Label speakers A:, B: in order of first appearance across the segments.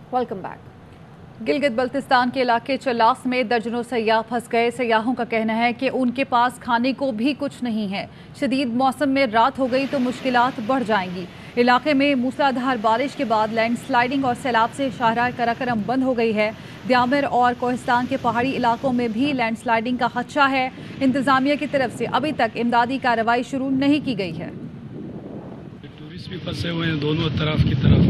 A: Welcome back. Gilgit Baltistan के इलाके चलास में दर्जनों सयाह फंस गए। सयाहों का कहना है कि उनके पास खाने को भी कुछ नहीं है। शदीद मौसम में रात हो गई तो मुश्किलात बढ़ जाएंगी। इलाके में मूसलाधार बारिश के बाद लैंडस्लाइडिंग और सैलाब से शाहराह कराकरम बंद हो गई है। द्यामिर और कोहिस्तान के पहाड़ी इलाकों में भी लैंडस्लाइडिंग का खदशा है। इंतजामिया की तरफ से अभी तक इमदादी कार्रवाई शुरू नहीं की गई है।
B: टूरिस्ट भी फंसे हुए हैं दोनों तरफ की तरफ।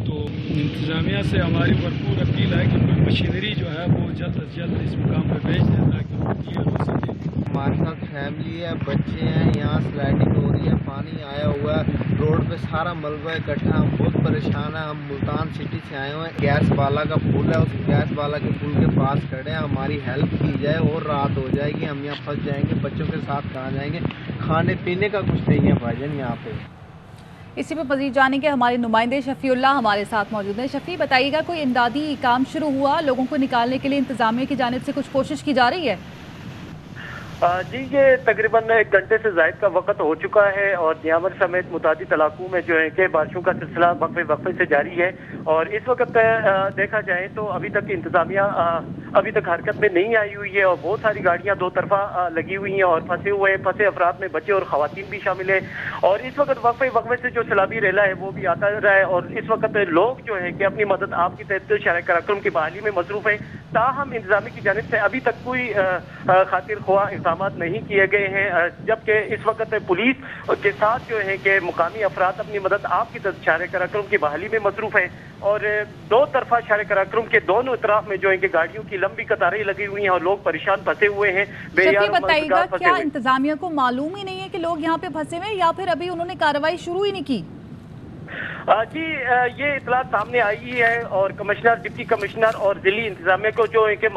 B: तो इंतजामिया से हमारी भरपूर अपील है कि कोई मशीनरी जो है वो जल्द से जल्द इस मुकाम पर भेज दें ताकि वो क्लियर हो सके।
C: हमारे साथ फैमिली है, बच्चे हैं, यहाँ स्लाइडिंग हो रही है, पानी आया हुआ है, रोड पे सारा मलबा इकट्ठा, हम बहुत परेशान है। हम मुल्तान सिटी से आए हुए हैं, गैस वाला का पुल है, उस गैस वाला के पुल के पास खड़े हैं। हमारी हेल्प की जाए और रात हो जाएगी, हम यहाँ फंस जाएंगे, बच्चों के साथ कहाँ जाएंगे, खाने पीने का कुछ नहीं है भाईजान यहाँ पे।
A: इसी पर मज़ीद जाने के हमारे नुमाइंदे शफीउल्लाह हमारे साथ मौजूद हैं। शफी, बताइएगा कोई इमदादी काम शुरू हुआ, लोगों को निकालने के लिए इंतजामिया की जानिब से कुछ कोशिश की जा रही है?
D: जी, ये तकरीबन 1 घंटे से ज़ायद का वक्त हो चुका है और द्यामिर समेत मुतादिद इलाकों में जो है कि बारिशों का सिलसिला वक्फे से जारी है। और इस वक्त देखा जाए तो अभी तक इंतजामिया अभी तक हरकत में नहीं आई हुई है और बहुत सारी गाड़ियां दो तरफा लगी हुई हैं और फंसे अफराद में बच्चे और खवातीन भी शामिल है। और इस वक्त वक्फे से जो सैलाबी रेला है वो भी आता रहा है और इस वक्त लोग जो है कि अपनी मदद आपकी तहत शरह कराक्रम की बहाली में मसरूफ है। ताहम इंतजामिया की जानिब से अभी तक कोई खातिर ख्वाह इक़दामात नहीं किए गए हैं, जबकि इस वक्त पुलिस के साथ जो है कि मुकामी अफराद अपनी मदद आपकी तहत शरह कराक्रम की बहाली में मसरूफ है। और दो तरफा शरह कराक्रम के दोनों तरफ में जो है कि गाड़ियों की लंबी कतारें लगी हुई हैं और लोग परेशान फंसे हुए हैं।
A: बताइएगा, क्या इंतजामिया को मालूम ही नहीं है कि लोग यहाँ पे फंसे हुए हैं या फिर अभी उन्होंने कार्रवाई शुरू ही नहीं की?
D: जी, ये इतला सामने आई है और कमिश्नर, डिप्टी कमिश्नर और जिली इंतजामिया को जो है कि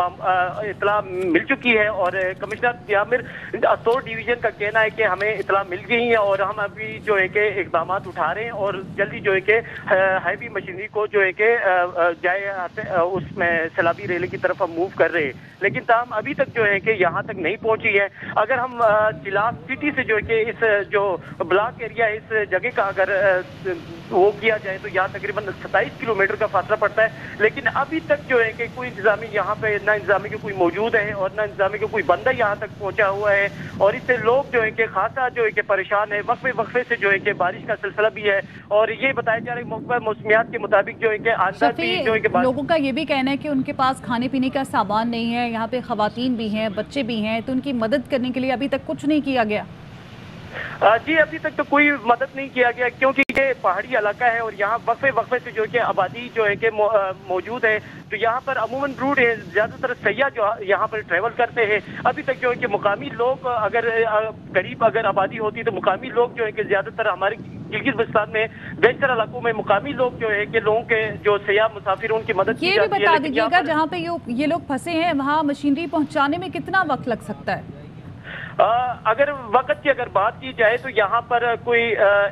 D: इतला मिल चुकी है और कमिश्नर द्यामिर असोर डिवीजन का कहना है कि हमें इतला मिल गई है और हम अभी जो है कि इकदाम उठा रहे हैं और जल्दी जो है कि हैवी मशीनरी को जो है कि जाए उसमें सैलाबी रेले की तरफ हम मूव कर रहे हैं, लेकिन ताहम अभी तक जो है कि यहाँ तक नहीं पहुंची है। अगर हम चिलास सिटी से जो है कि इस जो ब्लॉक एरिया है इस जगह का अगर वो किया जाए तो यहाँ तकरीबन 27 किलोमीटर का फासला पड़ता है, लेकिन अभी तक जो है कि कोई इंतजामी यहाँ पे ना इंतजामी के कोई मौजूद है और ना इंतजामी के कोई बंदा यहाँ तक पहुँचा हुआ है। और इससे लोग जो है कि खासा जो है कि परेशान है। वक्फे से जो है कि बारिश का सिलसिला भी है और ये बताया जा रहा है मौसमियात के मुताबिक जो है कि आंदा भी जो है कि
A: लोगों का ये भी कहना है कि उनके पास खाने पीने का सामान नहीं है, यहाँ पे खवातीन भी हैं, बच्चे भी हैं, तो उनकी मदद करने के लिए अभी तक कुछ नहीं किया गया।
D: जी, अभी तक तो कोई मदद नहीं किया गया क्योंकि ये पहाड़ी इलाका है और यहाँ वक्फे से जो है कि आबादी जो है कि मौजूद है, तो यहाँ पर अमूमन रूट है, ज्यादातर सयाह जो यहाँ पर ट्रेवल करते हैं। अभी तक जो है कि मुकामी लोग अगर करीब अगर आबादी होती तो मुकामी लोग जो है कि ज्यादातर हमारे गिलगित बल्तिस्तान में बेशतर इलाकों में मुकामी लोग जो है कि लोगों के जो सयाह मुसाफिर उनकी मदद की जाती है।
A: ये भी बता दीजिएगा, जहाँ पे ये लोग फंसे हैं वहाँ मशीनरी पहुँचाने में कितना वक्त लग सकता है?
D: अगर वक्त की अगर बात की जाए तो यहाँ पर कोई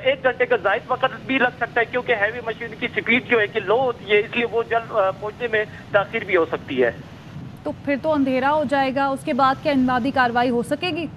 D: 1 घंटे का जायद वक्त भी लग सकता है क्योंकि हैवी मशीन की स्पीड जो है कि लो होती है, इसलिए वो जल्द पहुंचने में ताखीर भी हो सकती है।
A: तो फिर तो अंधेरा हो जाएगा, उसके बाद क्या इमदादी कार्रवाई हो सकेगी?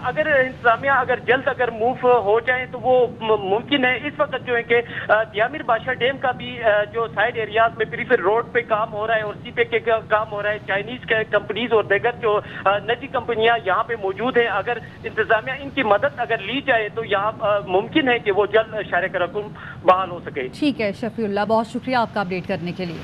D: अगर इंतजामिया अगर जल्द अगर मूव हो जाए तो वो मुमकिन है। इस वक्त जो है कि द्यामिर बादशाह डैम का भी जो साइड एरियाज में प्रीफर रोड पे काम हो रहा है और सीपे के काम हो रहा है। चाइनीज के कंपनीज और दीगर जो निजी कंपनियां यहाँ पे मौजूद है, अगर इंतजामिया इनकी मदद अगर ली जाए तो यहाँ मुमकिन है कि वो जल्द शरह कराक्रम बहाल हो सके।
A: ठीक है शफीउल्लाह, बहुत शुक्रिया आपका अपडेट करने के लिए।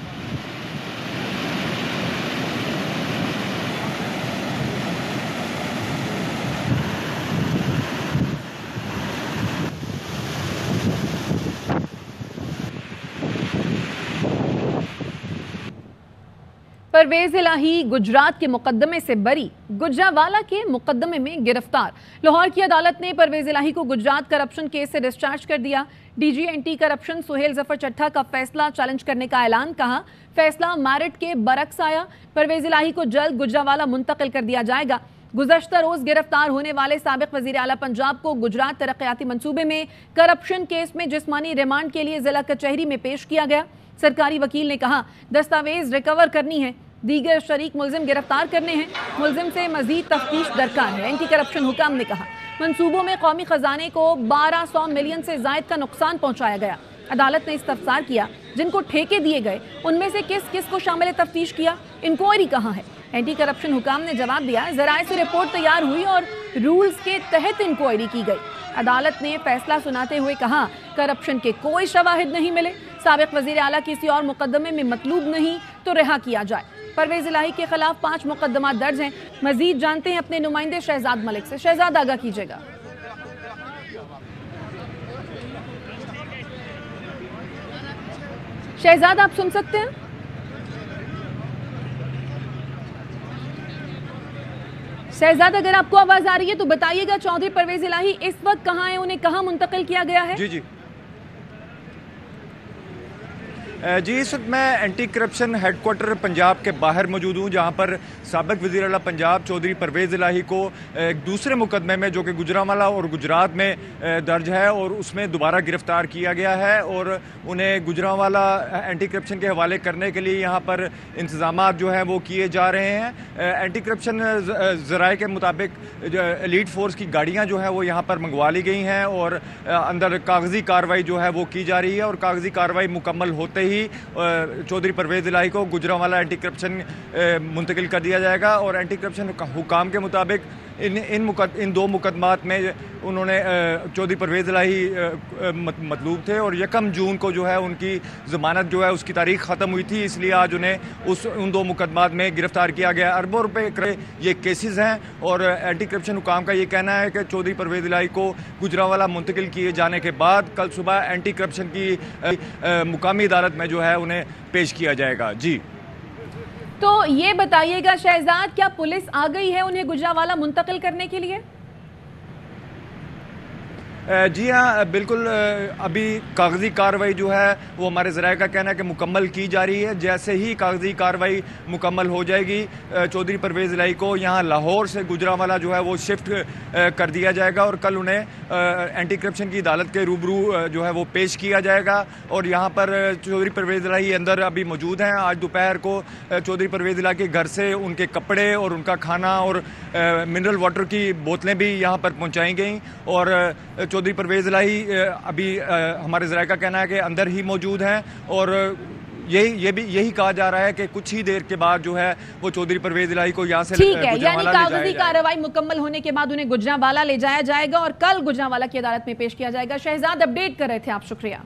A: परवेज इलाही गुजरात के मुकदमे से बरी, गुजरावाला के मुकदमे में गिरफ्तार। लाहौर की अदालत ने परवेज इलाही को गुजरात करप्शन केस से डिस्चार्ज कर दिया। DG anti corruption Suhail Zafar Chattha का फैसला चैलेंज करने का ऐलान, कहा फैसला मेरिट के बरक्स आया, परवेज इलाही को जल्द गुजरावाला मुंतकिल कर दिया जाएगा। गुज़श्ता रोज गिरफ्तार होने वाले साबिक वजीर आला पंजाब को गुजरात तरक्याती मंसूबे में करप्शन केस में जिस्मानी रिमांड के लिए जिला कचहरी में पेश किया गया। सरकारी वकील ने कहा दस्तावेज रिकवर करनी है, दीगर शरीक मुलजिम गिरफ्तार करने हैं, मुलजिम से मजीद तफ्तीश दरकार है। एंटी करप्शन हुकाम ने कहा मंसूबों में कौमी खजाने को 1200 मिलियन से जायद का नुकसान पहुंचाया गया। अदालत ने इस्तफसार किया जिनको ठेके दिए गए उनमें से किस किस को शामिल तफ्तीश किया, इंक्वायरी कहाँ है। एंटी करप्शन हुकाम ने जवाब दिया, ज़राए से रिपोर्ट तैयार हुई और रूल्स के तहत इंक्वायरी की गई। अदालत ने फैसला सुनाते हुए कहा, करप्शन के कोई शवाहिद नहीं मिले, साबिक वज़ीर आला किसी और मुकदमे में मतलूब नहीं तो रिहा किया जाए। परवेज़ इलाही के खिलाफ 5 मुकदमा दर्ज हैं। मजीद जानते हैं अपने नुमाइंदे शहजाद मलिक से। शहजाद, आगाह कीजिएगा। शहजाद, आप सुन सकते हैं? शहजाद, अगर आपको आवाज आ रही है तो बताइएगा, चौधरी परवेज इलाही इस वक्त कहाँ हैं, उन्हें कहाँ मुंतकिल किया गया है?
E: जी इस वक्त मैं एंटी करप्शन हेडक्वार्टर पंजाब के बाहर मौजूद हूँ, जहाँ पर साबिक वज़ीर आला पंजाब चौधरी परवेज़ इलाही को एक दूसरे मुकदमे में जो कि गुजरांवाला और गुजरात में दर्ज है और उसमें दोबारा गिरफ्तार किया गया है और उन्हें गुजरांवाला एंटी करप्शन के हवाले करने के लिए यहाँ पर इंतज़ाम जो हैं वो किए जा रहे हैं। एंटी करप्शन ज़राए के मुताबिक एलीट फोर्स की गाड़ियाँ जो हैं वो यहाँ पर मंगवा ली गई हैं और अंदर कागज़ी कार्रवाई जो है वो की जा रही है और कागज़ी कार्रवाई मुकम्मल होते ही चौधरी परवेज़ इलाही को गुजरांवाला एंटी करप्शन मुंतकिल कर दिया जाएगा। और एंटी करप्शन हुकाम के मुताबिक इन 2 मुकदमात में उन्होंने चौधरी परवेज़ इलाही मतलूब थे और 1 जून को जो है उनकी ज़मानत जो है उसकी तारीख ख़त्म हुई थी, इसलिए आज उन्हें उन 2 मुकदमात में गिरफ़्तार किया गया। अरबों रुपए के ये केसेस हैं और एंटी करप्शन हुकाम का ये कहना है कि चौधरी परवेज़ इलाही को गुजरांवाला मुंतकिल किए जाने के बाद कल सुबह एंटी करप्शन की मुकामी अदालत में जो है उन्हें पेश किया जाएगा। जी,
A: तो ये बताइएगा शहजाद, क्या पुलिस आ गई है उन्हें गुजरांवाला मुंतकिल करने के लिए?
E: जी हाँ, बिल्कुल। अभी कागज़ी कार्रवाई जो है वो हमारे ज़राए का कहना है कि मुकम्मल की जा रही है। जैसे ही कागज़ी कार्रवाई मुकम्मल हो जाएगी चौधरी परवेज़ इलाही को यहाँ लाहौर से गुजरांवाला जो है वो शिफ्ट कर दिया जाएगा और कल उन्हें एंटी करप्शन की अदालत के रूबरू जो है वो पेश किया जाएगा। और यहाँ पर चौधरी परवेज़ इलाही अंदर अभी मौजूद हैं। आज दोपहर को चौधरी परवेज़ इलाही के घर से उनके कपड़े और उनका खाना और मिनरल वाटर की बोतलें भी यहाँ पर पहुँचाई गई और चौधरी परवेज़ इलाही अभी हमारे ज़राए का कहना है कि अंदर ही मौजूद हैं और यही कहा जा रहा है कि कुछ ही देर के बाद जो है वो चौधरी परवेज़ इलाही को यहाँ से
A: ठीक है, यानी कागजी कार्रवाई मुकम्मल होने के बाद उन्हें गुजरांवाला ले जाया जाएगा और कल गुजरांवाला की अदालत में पेश किया जाएगा। शहजाद, अपडेट कर रहे थे आप, शुक्रिया।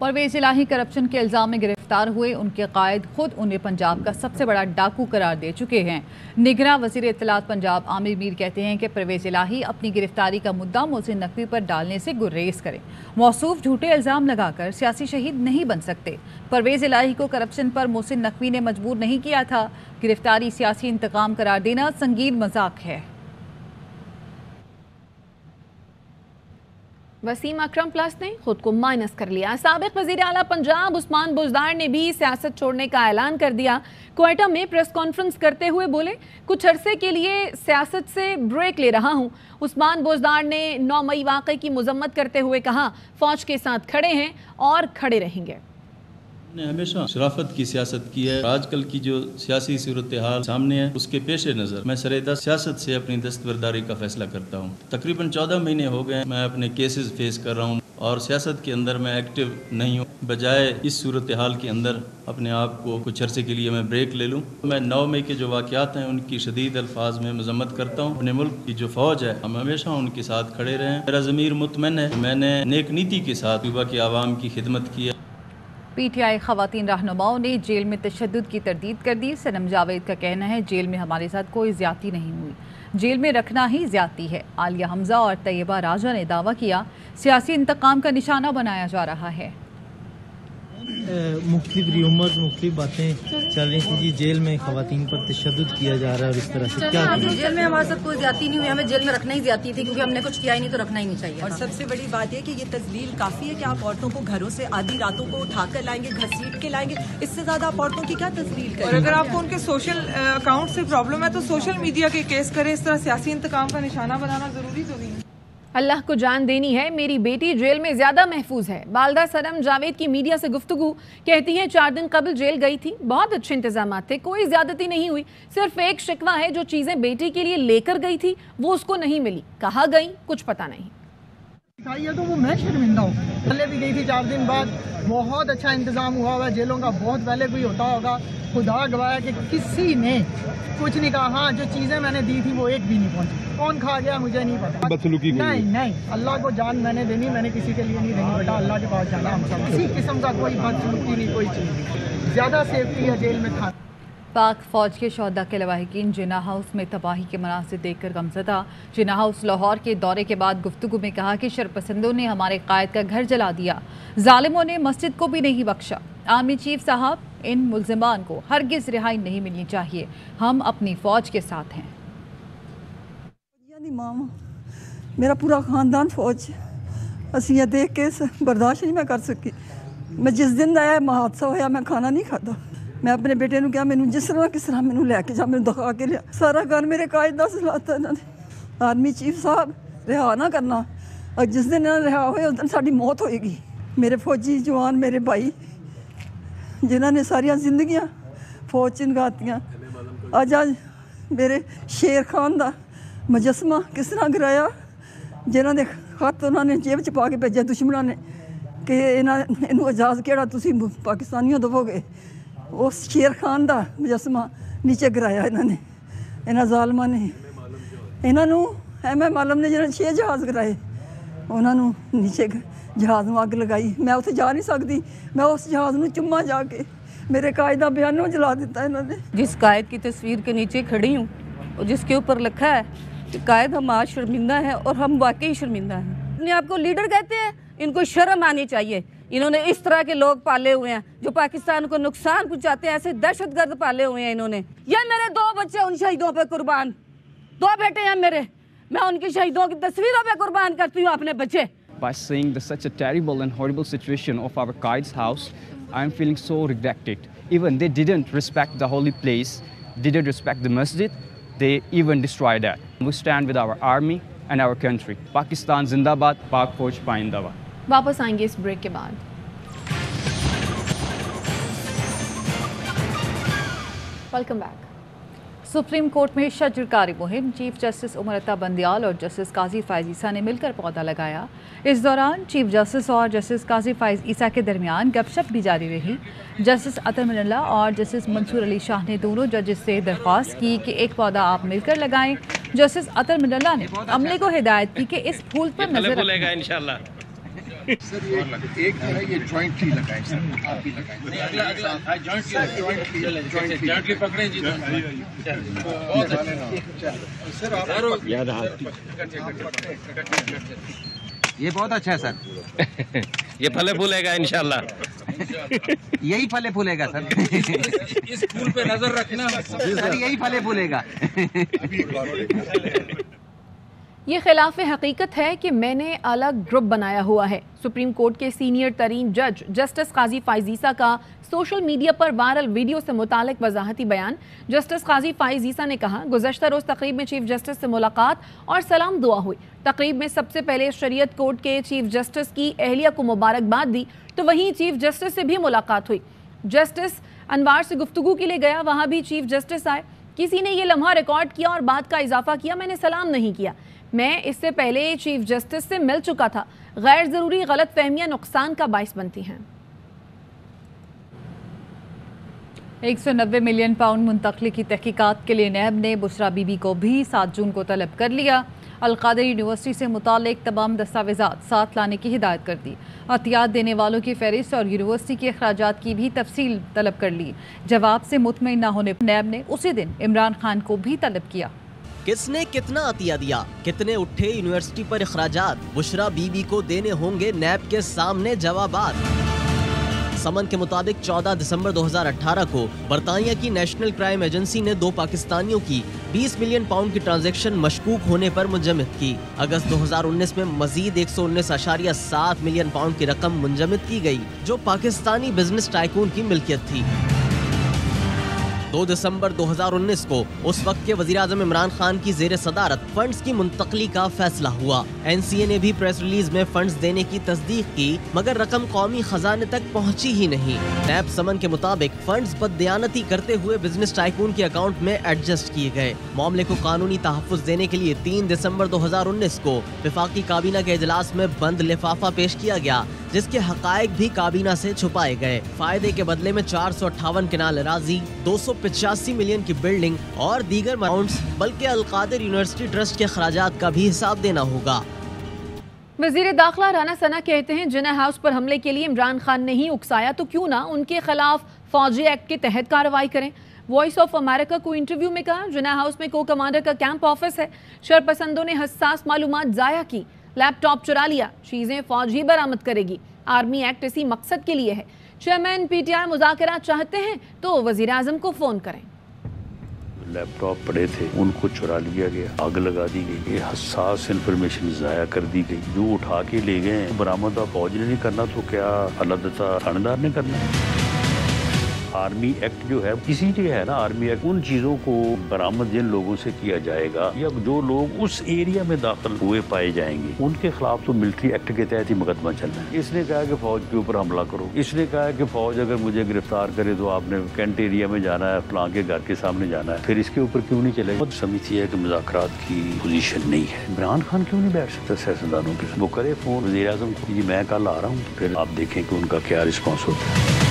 F: परवेज़ इलाही करप्शन के इल्ज़ाम में गिरफ्तार हुए। उनके कायद खुद उन्हें पंजाब का सबसे बड़ा डाकू करार दे चुके हैं। निगरां वज़ीर इत्तलात पंजाब आमिर मीर कहते हैं कि परवेज़ इलाही अपनी गिरफ्तारी का मुद्दा मोहसिन नकवी पर डालने से गुरेज करें। मौसूफ झूठे इल्ज़ाम लगाकर सियासी शहीद नहीं बन सकते। परवेज़ इलाही को करप्शन पर मोहसिन नकवी ने मजबूर नहीं किया था। गिरफ्तारी सियासी इंतकाम करार देना संगीन मजाक है।
A: वसीम अकरम प्लस ने खुद को माइनस कर लिया। साबिक वज़ीर आला पंजाब उस्मान बुज़दार ने भी सियासत छोड़ने का ऐलान कर दिया। क्वेटा में प्रेस कॉन्फ्रेंस करते हुए बोले, कुछ अरसे के लिए सियासत से ब्रेक ले रहा हूं। उस्मान बुज़दार ने 9 मई वाक़े की मजम्मत करते हुए कहा, फौज के साथ खड़े हैं और खड़े रहेंगे।
G: ने हमेशा शराफत की सियासत की है। आजकल की जो सियासी सूरत हाल सामने है उसके पेश नज़र मैं सरेदा सियासत से अपनी दस्तबरदारी का फैसला करता हूँ। तकरीबन 14 महीने हो गए मैं अपने केसेस फेस कर रहा हूँ और सियासत के अंदर मैं एक्टिव नहीं हूँ। बजाय इस सूरत हाल के अंदर अपने आप को कुछ अरसे के लिए मैं ब्रेक ले लूँ। मैं 9 मई के जो वाक़यात हैं उनकी शदीद अल्फाज में मजम्मत करता हूँ। अपने मुल्क की जो फ़ौज है हम हमेशा उनके साथ खड़े रहें। मेरा ज़मीर मुतमइन है, मैंने नेक नीति के साथ सूबा के आवाम की खिदमत की है।
F: पीटीआई ख़वातीन रहनुमाओं ने जेल में तशद्दुद की तरदीद कर दी। सनम जावेद का कहना है, जेल में हमारे साथ कोई ज़्यादती नहीं हुई, जेल में रखना ही ज़्यादती है। आलिया हमज़ा और तैयबा राजा ने दावा किया, सियासी इंतकाम का निशाना बनाया जा रहा है।
H: मुख्तलिफ रियूमर्स मुख्तलिफ बातें चल रही थी कि जेल में ख़वातीन पर तशद्दुद किया जा रहा है और इस तरह से क्या
I: जेल में हमारे साथ कोई ज्यादती नहीं हुई, हमें जेल में रखना ही ज्यादती थी क्योंकि हमने कुछ किया ही नहीं तो रखना ही नहीं चाहिए।
J: और सबसे बड़ी बात यह कि ये तजलील काफ़ी है कि आप औरतों को घरों से आधी रातों को उठा कर लाएंगे, घसीट के लाएंगे, इससे ज़्यादा आप औरतों की क्या तजलील करें।
K: और अगर आपको उनके सोशल अकाउंट से प्रॉब्लम है तो सोशल मीडिया के केस करें। इस तरह सियासी इंतकाम का निशाना बनाना ज़रूरी तो नहीं है।
A: अल्लाह को जान देनी है, मेरी बेटी जेल में ज़्यादा महफूज है। वालदा सनम जावेद की मीडिया से गुफ्तगू, कहती हैं 4 दिन कबल जेल गई थी, बहुत अच्छे इंतजाम थे, कोई ज़्यादती नहीं हुई, सिर्फ एक शिकवा है जो चीज़ें बेटी के लिए लेकर गई थी वो उसको नहीं मिली, कहाँ गई कुछ पता नहीं।
L: दिखाई है तो वो मैं शर्मिंदा हूँ। पहले भी गई थी 4 दिन बाद, बहुत अच्छा इंतजाम हुआ हुआ है जेलों का, बहुत पहले कोई होता होगा। खुदा गवाह कि किसी ने कुछ नहीं कहा। हाँ, जो चीज़ें मैंने दी थी वो एक भी नहीं पहुंची। कौन खा गया मुझे नहीं पता।
M: बदसलूकी
L: नहीं, अल्लाह को जान मैंने देनी, मैंने किसी के लिए नहीं देनी बेटा, अल्लाह के पास जाना। किसी किस्म का कोई बदसलूकी नहीं, कोई चीज़। ज़्यादा सेफ्टी है जेल में था।
F: पाक फौज के शोहदा के लवाहिकीन जिन्ना हाउस में तबाही के मनासिर देखकर गमज़दा। जिन्ना हाउस लाहौर के दौरे के बाद गुफ्तगू में कहा कि शरपसंदों ने हमारे कायद का घर जला दिया, जालिमों ने मस्जिद को भी नहीं बख्शा। आर्मी चीफ साहब, इन मुल्ज़िमान को हरगिज़ रिहाई नहीं मिलनी चाहिए, हम अपनी फ़ौज के साथ हैं।
N: मेरा पूरा ख़ानदान फौज, असी ये देख के बर्दाश्त नहीं मैं कर सकी। मैं जिस दिन आया हादसा होया मैं खाना नहीं खाता। मैं अपने बेटे को क्या मैनू जिस तरह किस तरह मैनू लैके जा, मैनू दिखा के लिया। सारा घर मेरे कायद दा सलाता इन्होंने। आर्मी चीफ साहब रिहा ना करना, और जिस दिन रिहा होए उस दिन साडी मौत होएगी। मेरे फौजी जवान, मेरे भाई जिन्हों ने सारिया जिंदगियां फौज च लगातियां, आज मेरे शेर खान का मुजस्मा किस तरह गिराया, जिन्हों ने खत उन्होंने जेब च पा के भेजा दुश्मनों ने कि इन्हों एजाज केड़ा तुसी पाकिस्तानियों दवोगे। उस शेर खान का मुजस्मा नीचे गिराया इन्होंने, इन्होंने जालमा ने। इन्हों MM आलम ने जिन्होंने 6 जहाज़ गिराए, उन्होंने नीचे जहाज़ में अग लगाई। मैं उत्थे जा नहीं सकती, मैं उस जहाज़ में चुम्मा जाके मेरे कायद का बयानों जला दिता इन्होंने।
O: जिस कायद की तस्वीर के नीचे खड़ी हूँ और जिसके ऊपर लिखा है कि कायद हम आज शर्मिंदा हैं, और हम वाकई शर्मिंदा हैं। अपने आप को लीडर कहते हैं, इनको शर्म आनी चाहिए। इन्होंने इस तरह के लोग पाले हुए हैं जो पाकिस्तान को नुकसान पहुंचाते हैं, ऐसे दहशतगर्द पाले हुए हैं इन्होंने। ये मेरे 2 बच्चे उन शहीदों पे कुर्बान, 2 बेटे हैं मेरे, मैं उनकी शहीदों की तस्वीरों पे कुर्बान करती हूँ अपने बच्चे।
P: By seeing such a terrible and horrible situation of our Qaid's house, I am feeling so regretted. Even they didn't respect the holy place, didn't respect the masjid, they even destroyed that. We stand with our army and our country. Pakistan Zindabad, Pak Fauj Paindabad.
A: वापस आएंगे इस break के बाद। Welcome back.
F: Supreme court में शजरकारी मुहिम, chief justice Umar Ata Bandial और justice काजी फायज ईसा ने मिलकर पौधा लगाया। इस दौरान चीफ जस्टिस और जस्टिस काजी फायज ईसा के दरमियान गपशप भी जारी रही। जस्टिस अतर मिनल्ला और जस्टिस मंसूर अली शाह ने दोनों जजेस से दरख्वास्त की कि एक पौधा आप मिलकर लगाएं। जस्टिस अतर मिनल्ला ने अमले को हिदायत की कि इस फूल पर नजर रखें।
Q: सर ये एक जो है ये जॉइंटली लगाएं सर, आप भी लगाएं। जॉइंटली पकड़ें जी। बहुत अच्छा सर, आप याद
R: ये बहुत अच्छा है सर।
S: ये फले फूलेगा इंशाल्लाह।
R: यही फले फूलेगा सर।
Q: इस फूल पे नजर रखना
R: सर, यही फले फूलेगा।
A: ये खिलाफ हकीकत है कि मैंने अलग ग्रुप बनाया हुआ है। सुप्रीम कोर्ट के सीनियर तरीन जज जस्टिस काजी फायज ईसा का सोशल मीडिया पर वायरल वीडियो से मुतालिक वजाहती बयान। जस्टिस काजी फायज ईसा ने कहा, गुज़श्ता रोज़ तकरीब में चीफ जस्टिस से मुलाकात और सलाम दुआ हुई। तकरीब में सबसे पहले शरीयत कोर्ट के चीफ जस्टिस की अहलिया को मुबारकबाद दी, तो वहीं चीफ जस्टिस से भी मुलाकात हुई। जस्टिस अनवार से गुफ्तगू के लिए गया, वहाँ भी चीफ जस्टिस आए। किसी ने ये लम्हा रिकॉर्ड किया और बात का इजाफा किया, मैंने सलाम नहीं किया, मैं इससे पहले चीफ जस्टिस से मिल चुका था। गैर ज़रूरी गलत फहमियाँ नुकसान का बाइस बनती हैं।
F: 190 मिलियन पाउंड मुंतकली की तहकीकात के लिए नैब ने बुशरा बीबी को भी 7 जून को तलब कर लिया। अलकादर यूनिवर्सिटी से मुतालिक तमाम दस्तावेज़ात साथ लाने की हिदायत कर दी। अतियात देने वालों की फहरिस्त और यूनिवर्सिटी के अखराजात की भी तफसील तलब कर ली। जवाब से मुतमईन न होने पर नैब ने उसी दिन इमरान खान को भी तलब किया।
T: किसने कितना अतिया दिया, कितने उठे यूनिवर्सिटी पर अखराजात, बुशरा बीबी को देने होंगे नैब के सामने जवाबात। समन के मुताबिक 14 दिसंबर 2018 को बरतानिया की नेशनल क्राइम एजेंसी ने 2 पाकिस्तानियों की 20 मिलियन पाउंड की ट्रांजैक्शन मशकूक होने पर मुंजमद की। अगस्त 2019 में मजीद 119.7 मिलियन पाउंड की रकम मुंजमद की गई, जो पाकिस्तानी बिजनेस टाइकून की मिल्कियत थी। 2 दिसंबर 2019 को उस वक्त के वज़ीर-ए-आज़म इमरान खान की ज़ेर सदारत फंड्स की मुंतकली का फैसला हुआ। NCA ने भी प्रेस रिलीज में फंड्स देने की तस्दीक की, मगर रकम कौमी खजाने तक पहुंची ही नहीं। नैब समन के मुताबिक फंड्स बददियानती करते हुए बिजनेस टाइकून के अकाउंट में एडजस्ट किए गए। मामले को कानूनी तहफ़्फ़ुज़ देने के लिए 3 दिसंबर 2019 को वफाकी काबीना के इजलास में बंद लिफाफा पेश किया गया, जिसके हक़ाइक़ भी काबीना से छुपाए गए। फायदे के बदले में 458 किनाल अराजी, 285 मिलियन की बिल्डिंग और दीगर अमाउंट्स, बल्कि अलकादिर यूनिवर्सिटी ट्रस्ट के अखराजात का भी हिसाब देना होगा।
A: वज़ीर दाखिला राना सना कहते हैं जिन्ना हाउस पर हमले के लिए इमरान खान ने ही उकसाया तो क्यों ना उनके खिलाफ फौजी एक्ट के तहत कार्रवाई करें। वॉइस ऑफ अमेरिका को इंटरव्यू में कहा जिन्ना हाउस में को कमांडर का कैंप ऑफिस है, शरपसंदों ने हसास मालूमात ज़ाया की, लैपटॉप चुरा लिया, चीज़ें फौज ही बरामद करेगी। आर्मी एक्ट इसी मकसद के लिए है। चेयरमैन PTI मुज़ाकरात चाहते हैं तो वज़ीर आज़म को फ़ोन करें।
M: लैपटॉप पड़े थे, उनको चुरा लिया गया, आग लगा दी गई, ये हसास इंफॉर्मेशन ज़ाया कर दी गई। जो उठा के ले गए बरामद फौज ने नहीं करना तो क्या अल्लाह थानेदार ने करना है। आर्मी एक्ट जो है इसीलिए है ना, आर्मी एक्ट उन चीज़ों को बरामद जिन लोगों से किया जाएगा या जो लोग उस एरिया में दाखिल हुए पाए जाएंगे उनके खिलाफ तो मिलिट्री एक्ट के तहत ही मुकदमा चलना है। इसने कहा कि फौज के ऊपर हमला करो, इसने कहा कि फौज अगर मुझे गिरफ्तार करे तो आपने कैंट एरिया में जाना है, फलां के घर के सामने जाना है, फिर इसके ऊपर क्यों नहीं चलेगा। बहुत समझती है कि मुज़ाकरात की पोजीशन नहीं है। इमरान खान क्यों नहीं बैठ सकता सियासतदानों के साथ, वो करे फोन वज़ीर आज़म को जी मैं कल आ रहा हूँ, फिर आप देखें कि उनका क्या रिस्पॉन्स होता है।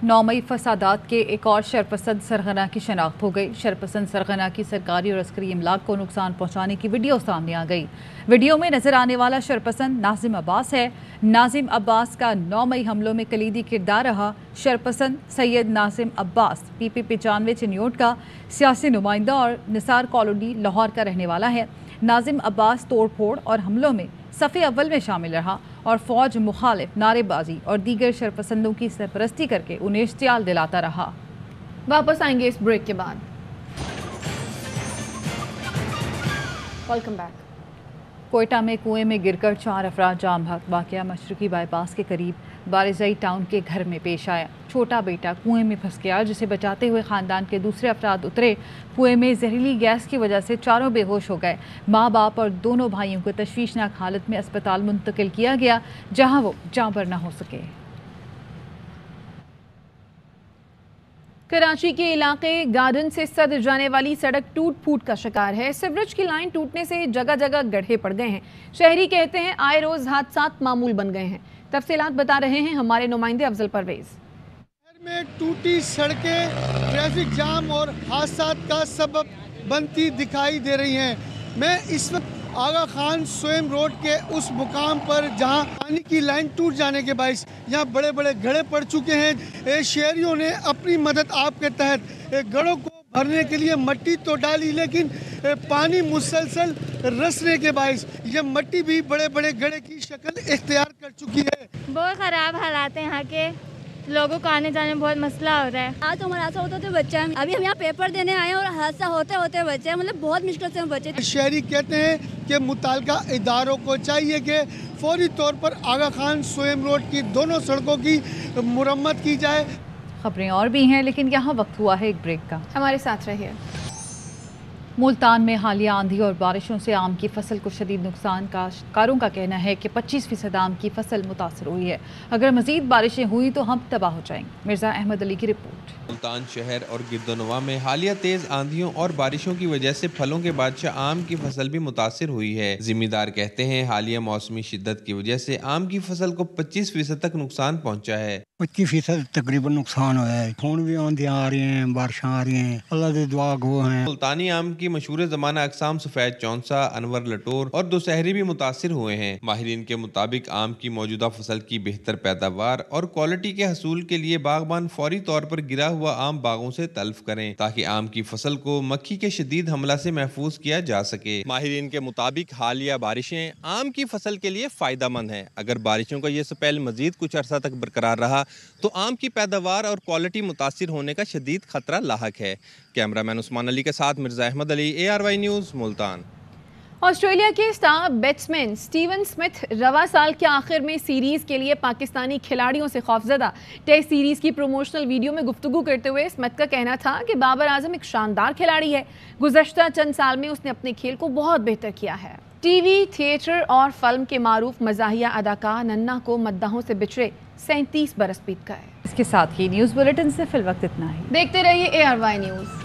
F: 9 मई फसादात के एक और शरपसंद सरगना की शनाख्त हो गई। शरपसंद सरगना की सरकारी और अस्करी इमलाक को नुकसान पहुंचाने की वीडियो सामने आ गई। वीडियो में नजर आने वाला शरपसंद नाजिम अब्बास है। नाजिम अब्बास का 9 मई हमलों में कलीदी किरदार रहा। शरपसंद सैयद नाजिम अब्बास PP 95 चिन्योट का सियासी नुमाइंदा और निसार कॉलोनी लाहौर का रहने वाला है। नाजिम अब्बास तोड़ फोड़ और हमलों में सफ़े अव्वल में शामिल रहा और फ़ौज मुखालिफ नारेबाजी और दीगर शरपसंदों की सरपरस्ती करके उन्हें इश्तियाल दिलाता रहा।
A: वापस आएंगे इस ब्रेक के बाद। Welcome back.
F: कोयटा में कुएं में गिरकर 4 अफराद जाम बहक। वाक़या मशरकी बाईपास के करीब बारिज़ई टाउन के घर में पेश आया। छोटा बेटा कुएं में फंस गया, जिसे बचाते हुए ख़ानदान के दूसरे अफराद उतरे। कुएं में जहरीली गैस की वजह से चारों बेहोश हो गए। माँ बाप और दोनों भाइयों को तशवीशनाक हालत में अस्पताल मुंतकिल किया गया, जहाँ वो जाँबर न हो सके। कराची के इलाके गार्डन से सदर जाने वाली सड़क टूट फूट का शिकार है। सीवरेज की लाइन टूटने से जगह जगह गड्ढे पड़ गए हैं। शहरी कहते हैं आए रोज हादसात मामूल बन गए हैं। तफसीलात बता रहे हैं हमारे नुमाइंदे अफजल परवेज।
U: शहर में टूटी सड़कें ट्रैफिक जाम और हादसात का सबब बनती दिखाई दे रही हैं। मैं इस वक्त आगा खान सोएम रोड के उस मुकाम पर जहां पानी की लाइन टूट जाने के बाइस यहाँ बड़े बड़े गड्ढे पड़ चुके हैं। शहरियों ने अपनी मदद आप के तहत गड्ढों को भरने के लिए मट्टी तो डाली, लेकिन पानी मुसलसल रसने के बाइस ये मट्टी भी बड़े बड़े गड्ढे की शक्ल इख्तियार कर चुकी है।
V: बहुत ख़राब हालात हैं यहाँ के, लोगों को आने जाने में बहुत मसला हो रहा है।
W: आज तो हमारा हादसा होते बच्चे हैं, अभी हम यहाँ पेपर देने आए हैं और हादसा होते होते बच्चे हैं, मतलब बहुत मुश्किल से हम बचे।
U: शहरी कहते हैं कि मुताल्लिका इदारों को चाहिए कि फौरी तौर पर आगा खान सोएम रोड की दोनों सड़कों की मुरम्मत की जाए।
F: खबरें और भी हैं, लेकिन यहाँ वक्त हुआ है एक ब्रेक का।
A: हमारे साथ रहिए।
F: मुल्तान में हालिया आंधी और बारिशों से आम की फसल को शदीद नुकसान का कारों का कहना है कि 25% आम की फसल मुतासर हुई है। अगर मजीद बारिशें हुई तो हम तबाह हो जाएंगे। मिर्जा अहमद अली की रिपोर्ट।
X: मुल्तान शहर और गिरदोनवा में हालिया तेज आंधियों और बारिशों की वजह से फलों के बादशाह आम की फसल भी मुतासिर हुई है। जिम्मेदार कहते हैं हालिया मौसमी शिद्दत की वजह से आम की फसल को 25% तक नुकसान पहुँचा है।
Y: 25% तकरीबन नुकसान हुआ है। खून भी आंधियां आ रही हैं, बारिशां आ रही हैं, अल्लाह की दुआ गो हैं।
X: मुल्तानी आम की मशहूर ज़माना अक़साम सफ़ेद चौंसा, अनवर लटोर और दुशहरी भी मुतासिर हुए हैं। माहिरीन के मुताबिक आम की मौजूदा फसल की बेहतर पैदावार और क्वालिटी के हसूल के लिए बागबान फौरी तौर पर गिरा हुआ आम बागों से तल्फ करें, ताकि आम की फसल को मक्खी के शदीद हमला से महफूज किया जा सके। माहिरीन के मुताबिक हालिया बारिशें आम की फसल के लिए फ़ायदा मंद हैं। अगर बारिशों का ये स्पेल मजीद कुछ अर्सा तक बरकरार रहा तो आम की पैदावार और क्वालिटी मुतासिर होने का शदीद खतरा लाहक है। कैमरामैन उस्मान अली के साथ Mirza Ahmad Ali, ARY news, Multan.
A: Australia کے اسٹار بیٹسمین سٹیون سمتھ رواں سال کے آخر میں سیریز کے لیے پاکستانی کھلاڑیوں سے خوفزدہ۔ ٹیسٹ سیریز کی پروموشنل ویڈیو میں گفتگو کرتے ہوئے سمتھ کا کہنا تھا کہ بابر اعظم ایک شاندار کھلاڑی ہے، گزشتہ چند سال میں اس نے اپنے کھیل کو بہت بہتر کیا ہے۔ ٹی وی، تھیٹر اور فلم کے معروف مزاحیہ اداکار ننا کو مداحوں سے بچھڑے 37 برس بیت گئے۔
F: اس کے ساتھ ہی نیوز بلیٹن سے فی الوقت اتنا ہی۔
A: دیکھتے رہیے ARY نیوز۔